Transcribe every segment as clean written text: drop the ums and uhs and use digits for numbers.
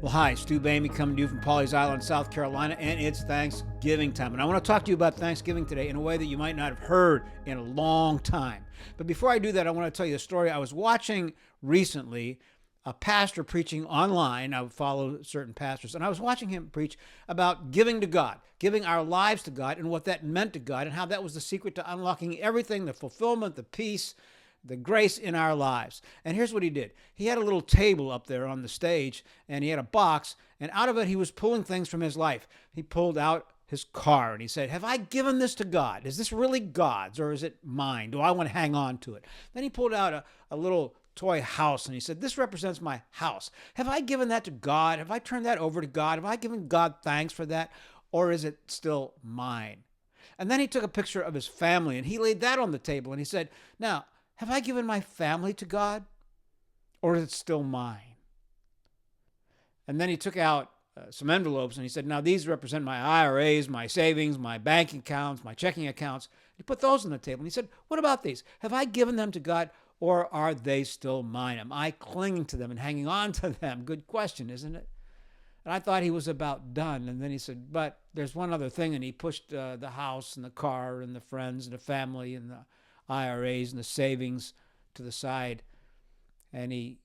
Well, hi, Stu Bamey coming to you from Pawleys Island, South Carolina, and it's Thanksgiving time. And I want to talk to you about Thanksgiving today in a way that you might not have heard in a long time. But before I do that, I want to tell you a story. I was watching recently a pastor preaching online. I follow certain pastors, and I was watching him preach about giving to God, giving our lives to God, and what that meant to God, and how that was the secret to unlocking everything, the fulfillment, the peace, the grace in our lives. And here's what he did. He had a little table up there on the stage, and he had a box, and out of it he was pulling things from his life. He pulled out his car, and he said, have I given this to God? Is this really God's, or is it mine? Do I want to hang on to it? Then he pulled out a little toy house, and he said, this represents my house. Have I given that to God? Have I turned that over to God? Have I given God thanks for that, or is it still mine? And then he took a picture of his family, and he laid that on the table, and he said, now, have I given my family to God, or is it still mine? And then he took out some envelopes, and he said, now these represent my IRAs, my savings, my bank accounts, my checking accounts. He put those on the table, and he said, what about these? Have I given them to God, or are they still mine? Am I clinging to them and hanging on to them? Good question, isn't it? And I thought he was about done. And then he said, but there's one other thing. And he pushed the house and the car and the friends and the family and the IRAs and the savings to the side. And he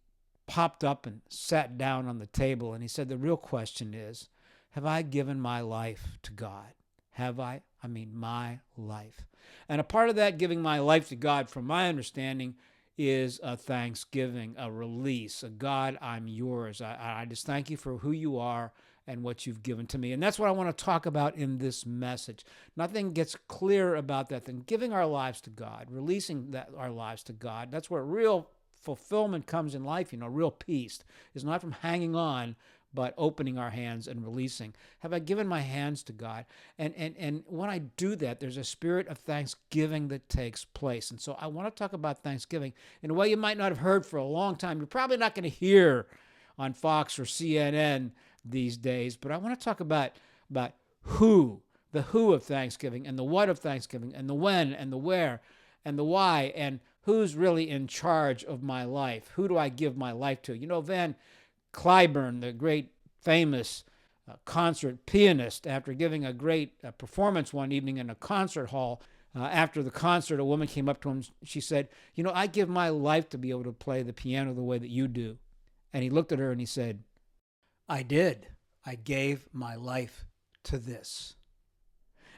popped up and sat down on the table. And he said, the real question is, have I given my life to God? Have I? I mean, my life. And a part of that giving my life to God, from my understanding, is a thanksgiving, a release, a God, I'm yours. I just thank you for who you are and what you've given to me. And that's what I want to talk about in this message. Nothing gets clearer about that than giving our lives to God, releasing our lives to God. That's where real fulfillment comes in life, real peace. It's not from hanging on, but opening our hands and releasing. Have I given my hands to God? And when I do that, there's a spirit of thanksgiving that takes place. And so I want to talk about Thanksgiving in a way you might not have heard for a long time. You're probably not going to hear on Fox or CNN these days, but I want to talk about the who of Thanksgiving, and the what of Thanksgiving, and the when and the where and the why, and who's really in charge of my life. Who do I give my life to? Van Cliburn, the great famous concert pianist, after giving a great performance one evening in a concert hall, after the concert, a woman came up to him. She said, I give my life to be able to play the piano the way that you do. And he looked at her and he said, I did. I gave my life to this.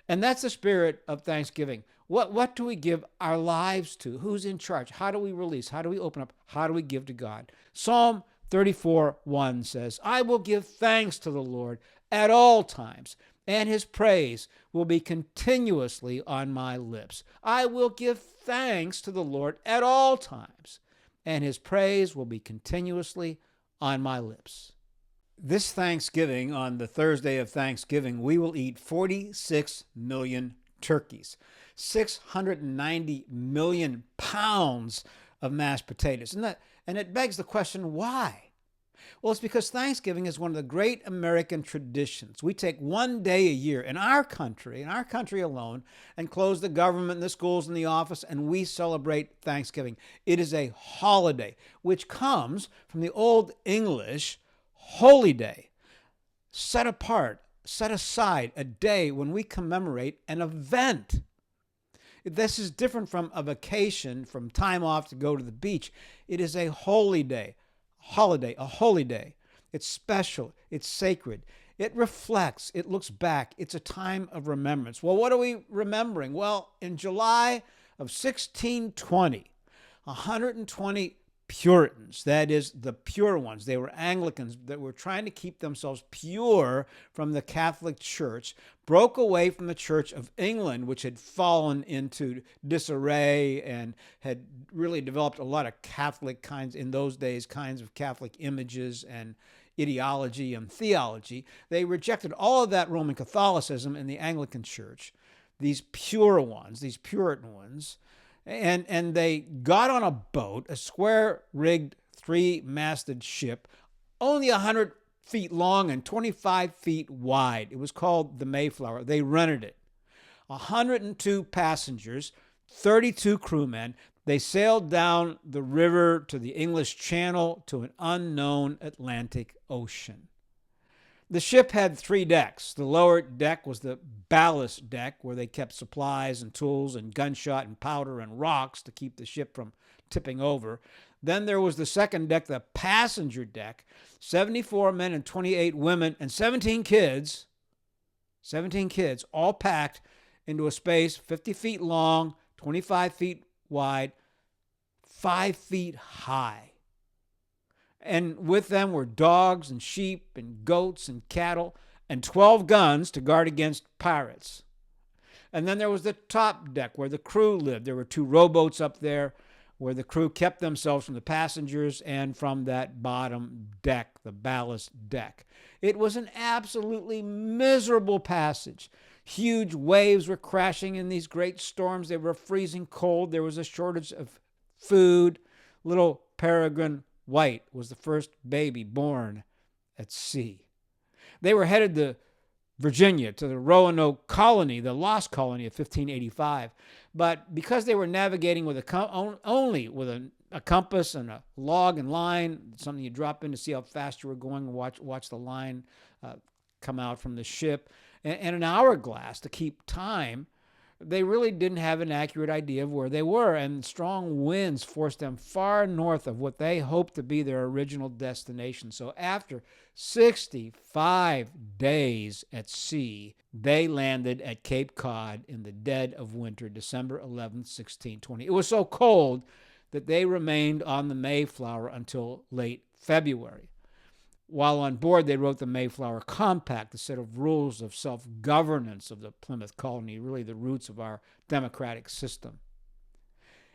And that's the spirit of Thanksgiving. What do we give our lives to? Who's in charge? How do we release? How do we open up? How do we give to God? Psalm 34:1 says, I will give thanks to the Lord at all times, and his praise will be continuously on my lips. I will give thanks to the Lord at all times, and his praise will be continuously on my lips. This Thanksgiving, on the Thursday of Thanksgiving, we will eat 46 million turkeys, 690 million pounds of mashed potatoes. And it begs the question, why? Well, it's because Thanksgiving is one of the great American traditions. We take one day a year in our country alone, and close the government, the schools, and the office, and we celebrate Thanksgiving. It is a holiday, which comes from the Old English holy day, set apart, set aside, a day when we commemorate an event. This is different from a vacation, from time off to go to the beach. It is a holy day, a holy day. It's special. It's sacred. It reflects. It looks back. It's a time of remembrance. Well, what are we remembering? Well, in July of 1620, 120 Puritans, that is, the pure ones, they were Anglicans that were trying to keep themselves pure from the Catholic Church, broke away from the Church of England, which had fallen into disarray and had really developed a lot of Catholic kinds of Catholic images and ideology and theology. They rejected all of that Roman Catholicism in the Anglican Church, these pure ones, these Puritan ones. And they got on a boat, a square-rigged, three-masted ship, only 100 feet long and 25 feet wide. It was called the Mayflower. They rented it. 102 passengers, 32 crewmen. They sailed down the river to the English Channel to an unknown Atlantic Ocean. The ship had 3 decks. The lower deck was the ballast deck, where they kept supplies and tools and gunshot and powder and rocks to keep the ship from tipping over. Then there was the second deck, the passenger deck. 74 men and 28 women and 17 kids, all packed into a space 50 feet long, 25 feet wide, 5 feet high. And with them were dogs and sheep and goats and cattle and 12 guns to guard against pirates. And then there was the top deck where the crew lived. There were 2 rowboats up there where the crew kept themselves from the passengers and from that bottom deck, the ballast deck. It was an absolutely miserable passage. Huge waves were crashing in these great storms. They were freezing cold. There was a shortage of food. Little Peregrine White was the first baby born at sea. They were headed to Virginia, to the Roanoke colony, the lost colony of 1585. But because they were navigating with only with a compass and a log and line, something you drop in to see how fast you were going and watch the line come out from the ship, and an hourglass to keep time, they really didn't have an accurate idea of where they were, and strong winds forced them far north of what they hoped to be their original destination. So after 65 days at sea, they landed at Cape Cod in the dead of winter, December 11th, 1620. It was so cold that they remained on the Mayflower until late February. While on board, they wrote the Mayflower Compact, a set of rules of self-governance of the Plymouth colony, really the roots of our democratic system.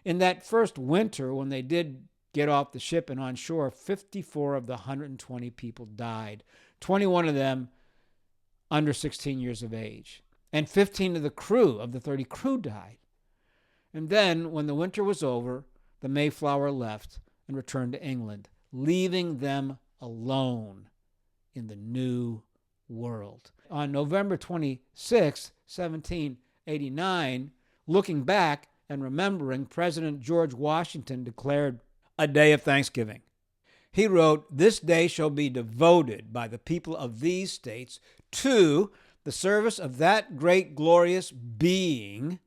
In that first winter, when they did get off the ship and on shore, 54 of the 120 people died, 21 of them under 16 years of age, and 15 of the crew, of the 30 crew, died. And then, when the winter was over, the Mayflower left and returned to England, leaving them alone in the new world. On November 26, 1789, looking back and remembering, President George Washington declared a day of thanksgiving. He wrote, "This day shall be devoted by the people of these states to the service of that great glorious being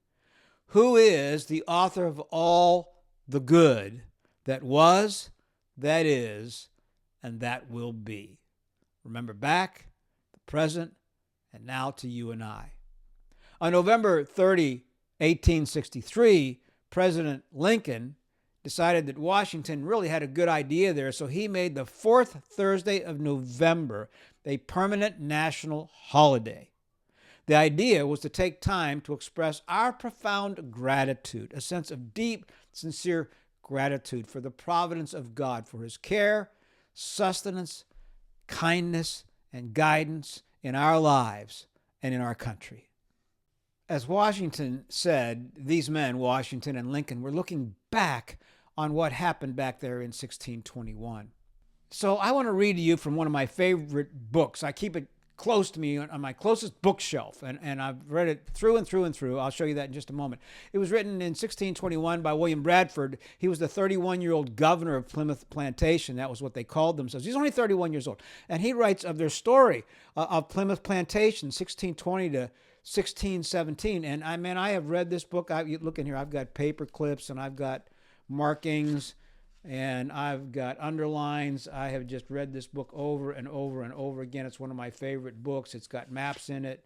who is the author of all the good that was, that is, and that will be." Remember back, the present, and now to you and I. On November 30, 1863, President Lincoln decided that Washington really had a good idea there, so he made the 4th Thursday of November a permanent national holiday. The idea was to take time to express our profound gratitude, a sense of deep, sincere gratitude for the providence of God, for his care, sustenance, kindness, and guidance in our lives and in our country. As Washington said, these men, Washington and Lincoln, were looking back on what happened back there in 1621. So I want to read to you from one of my favorite books. I keep it close to me on my closest bookshelf, and I've read it through and through and through. I'll show you that in just a moment. It was written in 1621 by William Bradford. He was the 31-year-old governor of Plymouth Plantation. That was what they called themselves. He's only 31 years old. And he writes of their story of Plymouth Plantation, 1620 to 1617. And I have read this book. Look in here. I've got paper clips and I've got markings and I've got underlines. I have just read this book over and over and over again. It's one of my favorite books. It's got maps in it.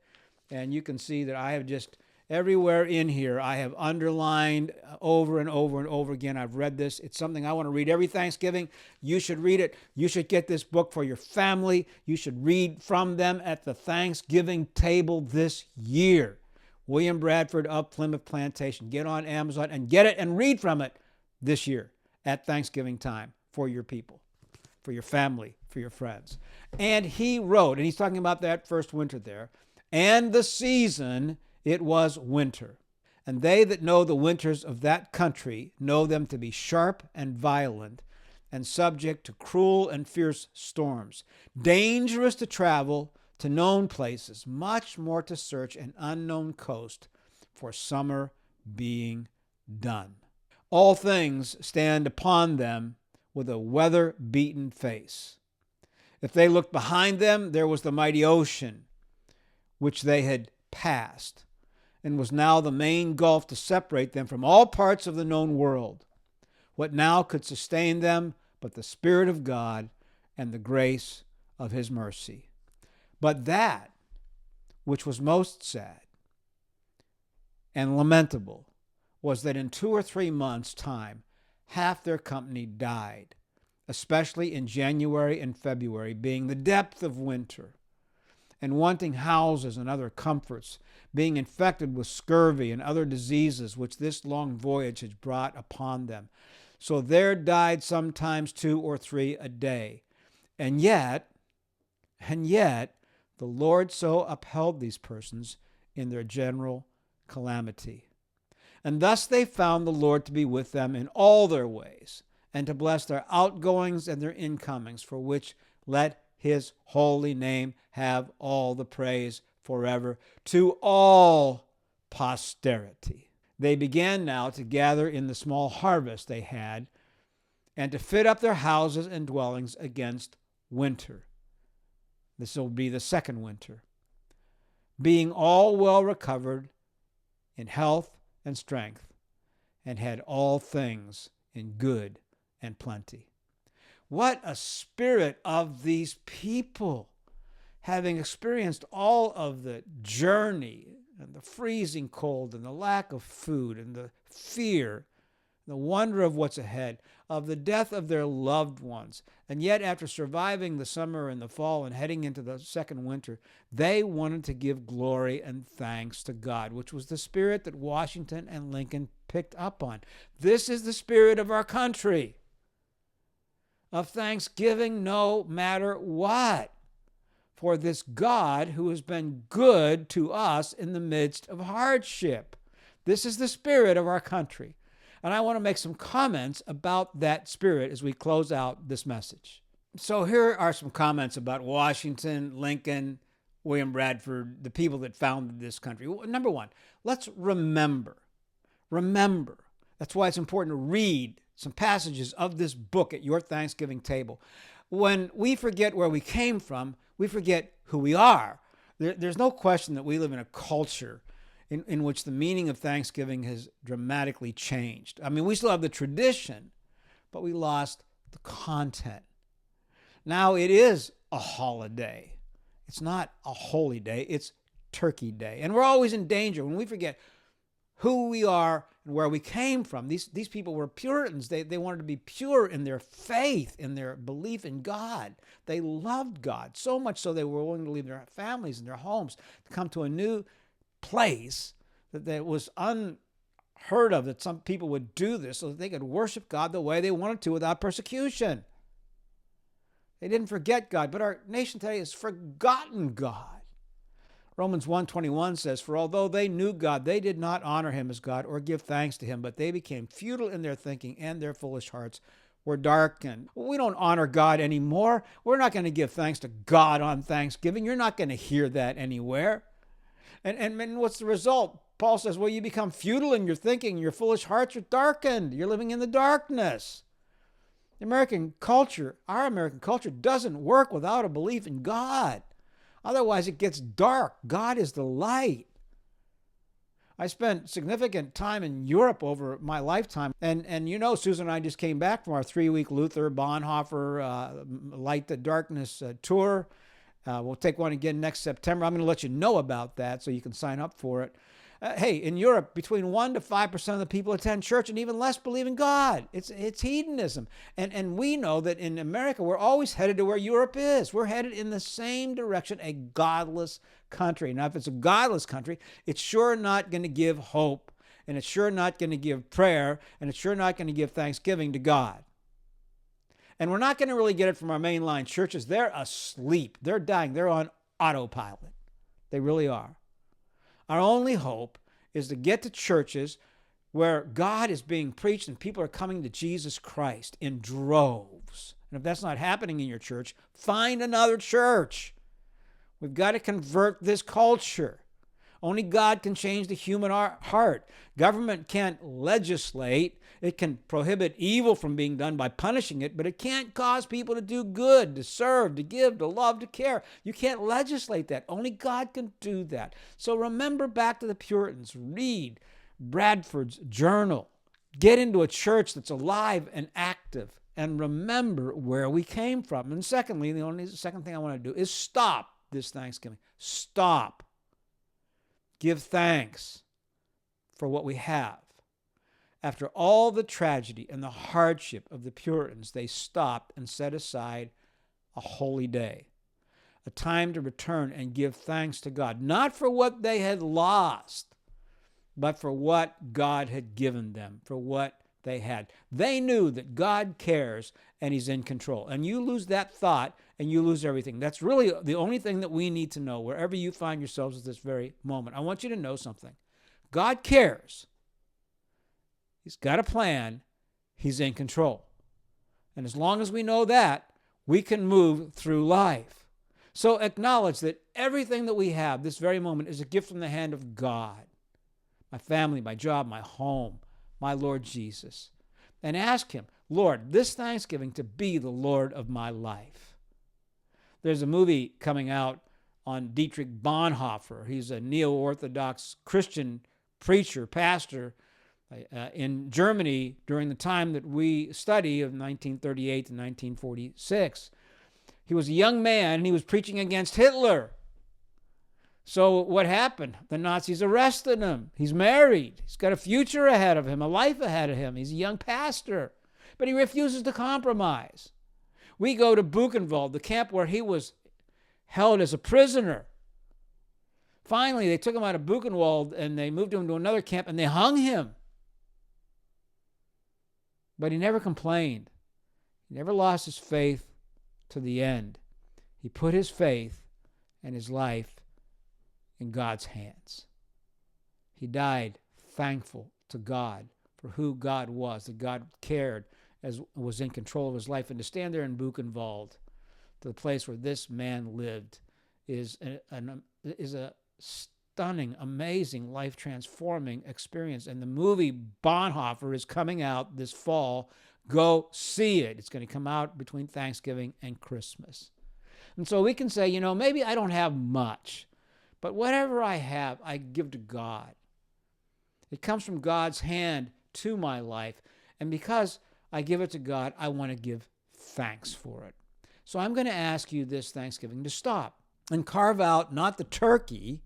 And you can see that I have just, everywhere in here, I have underlined over and over and over again. I've read this. It's something I want to read every Thanksgiving. You should read it. You should get this book for your family. You should read from them at the Thanksgiving table this year. William Bradford of Plymouth Plantation. Get on Amazon and get it and read from it this year at Thanksgiving time for your people, for your family, for your friends. And he wrote, and he's talking about that first winter there, "And the season, it was winter. And they that know the winters of that country know them to be sharp and violent, and subject to cruel and fierce storms, dangerous to travel to known places, much more to search an unknown coast, for summer being done. All things stand upon them with a weather-beaten face. If they looked behind them, there was the mighty ocean, which they had passed, and was now the main gulf to separate them from all parts of the known world. What now could sustain them but the Spirit of God and the grace of his mercy? But that which was most sad and lamentable was that in 2 or 3 months' time, half their company died, especially in January and February, being the depth of winter, and wanting houses and other comforts, being infected with scurvy and other diseases which this long voyage had brought upon them. So there died sometimes 2 or 3 a day. And yet, the Lord so upheld these persons in their general calamity. And thus they found the Lord to be with them in all their ways, and to bless their outgoings and their incomings, for which let his holy name have all the praise forever to all posterity. They began now to gather in the small harvest they had, and to fit up their houses and dwellings against winter. This will be the second winter. Being all well recovered in health and strength, and had all things in good and plenty. What a spirit of these people, having experienced all of the journey and the freezing cold and the lack of food and the fear, the wonder of what's ahead, of the death of their loved ones. And yet, after surviving the summer and the fall and heading into the second winter, they wanted to give glory and thanks to God, which was the spirit that Washington and Lincoln picked up on. This is the spirit of our country, of thanksgiving no matter what, for this God who has been good to us in the midst of hardship. This is the spirit of our country. And I want to make some comments about that spirit as we close out this message. So here are some comments about Washington, Lincoln, William Bradford, the people that founded this country. Number one, let's remember. That's why it's important to read some passages of this book at your Thanksgiving table. When we forget where we came from, we forget who we are. There's no question that we live in a culture in which the meaning of Thanksgiving has dramatically changed. I mean, we still have the tradition, but we lost the content. Now it is a holiday. It's not a holy day. It's Turkey Day. And we're always in danger when we forget who we are and where we came from. These people were Puritans. They wanted to be pure in their faith, in their belief in God. They loved God, so much so they were willing to leave their families and their homes to come to a new place that was unheard of, that some people would do this so that they could worship God the way they wanted to without persecution. They didn't forget God, but our nation today has forgotten God. Romans 1:21 says, "For although they knew God, they did not honor him as God or give thanks to him, but they became futile in their thinking, and their foolish hearts were darkened." Well, we don't honor God anymore. We're not going to give thanks to God on Thanksgiving. You're not going to hear that anywhere. And what's the result? Paul says, well, you become futile in your thinking. Your foolish hearts are darkened. You're living in the darkness. The American culture, our American culture, doesn't work without a belief in God. Otherwise, it gets dark. God is the light. I spent significant time in Europe over my lifetime. And you know, Susan and I just came back from our 3-week Luther Bonhoeffer Light the Darkness tour. We'll take one again next September. I'm going to let you know about that so you can sign up for it. Hey, in Europe, between 1% to 5% of the people attend church, and even less believe in God. It's hedonism. And we know that in America, we're always headed to where Europe is. We're headed in the same direction, a godless country. Now, if it's a godless country, it's sure not going to give hope, and it's sure not going to give prayer, and it's sure not going to give thanksgiving to God. And we're not going to really get it from our mainline churches. They're asleep. They're dying. They're on autopilot. They really are. Our only hope is to get to churches where God is being preached and people are coming to Jesus Christ in droves. And if that's not happening in your church, find another church. We've got to convert this culture. Only God can change the human heart. Government can't legislate. It can prohibit evil from being done by punishing it, but it can't cause people to do good, to serve, to give, to love, to care. You can't legislate that. Only God can do that. So remember back to the Puritans. Read Bradford's journal. Get into a church that's alive and active, and remember where we came from. And secondly, the second thing I want to do is stop this Thanksgiving. Stop. Give thanks for what we have. After all the tragedy and the hardship of the Puritans, they stopped and set aside a holy day, a time to return and give thanks to God, not for what they had lost, but for what God had given them, for what they had. They knew that God cares and He's in control. And you lose that thought and you lose everything. That's really the only thing that we need to know wherever you find yourselves at this very moment. I want you to know something. God cares. He's got a plan. He's in control. And as long as we know that, we can move through life. So acknowledge that everything that we have this very moment is a gift from the hand of God. My family, my job, my home, my Lord Jesus. And ask Him, Lord, this Thanksgiving to be the Lord of my life. There's a movie coming out on Dietrich Bonhoeffer. He's a neo-Orthodox Christian preacher, pastor in Germany during the time that we study of 1938 to 1946. He was a young man and he was preaching against Hitler. So what happened? The Nazis arrested him. He's married. He's got a future ahead of him, a life ahead of him. He's a young pastor. But he refuses to compromise. We go to Buchenwald, the camp where he was held as a prisoner. Finally, they took him out of Buchenwald and they moved him to another camp and they hung him. But he never complained. He never lost his faith to the end. He put his faith and his life in God's hands. He died thankful to God for who God was, that God cared, as was in control of his life. And to stand there in Buchenwald, to the place where this man lived, is a stunning, amazing, life-transforming experience. And the movie Bonhoeffer is coming out this fall. Go see it. It's going to come out between Thanksgiving and Christmas. And so we can say, maybe I don't have much, but whatever I have, I give to God. It comes from God's hand to my life. And because I give it to God, I want to give thanks for it. So I'm going to ask you this Thanksgiving to stop and carve out not the turkey,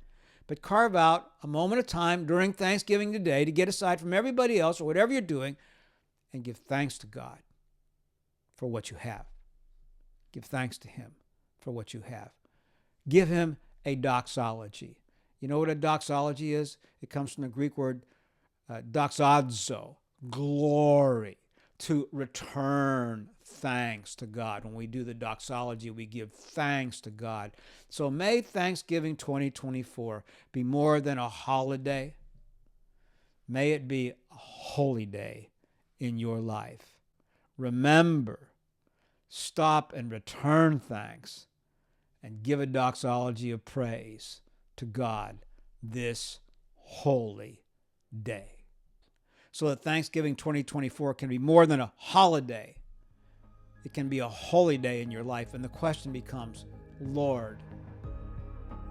but carve out a moment of time during Thanksgiving today to get aside from everybody else or whatever you're doing and give thanks to God for what you have. Give thanks to Him for what you have. Give Him a doxology. You know what a doxology is? It comes from the Greek word doxazo, glory, to return thanks to God. When we do the doxology, we give thanks to God. So may Thanksgiving 2024 be more than a holiday. May it be a holy day in your life. Remember, stop and return thanks and give a doxology of praise to God this holy day. So that Thanksgiving 2024 can be more than a holiday. It can be a holy day in your life. And the question becomes, Lord,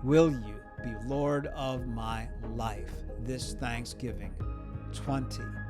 will you be Lord of my life this Thanksgiving 2024?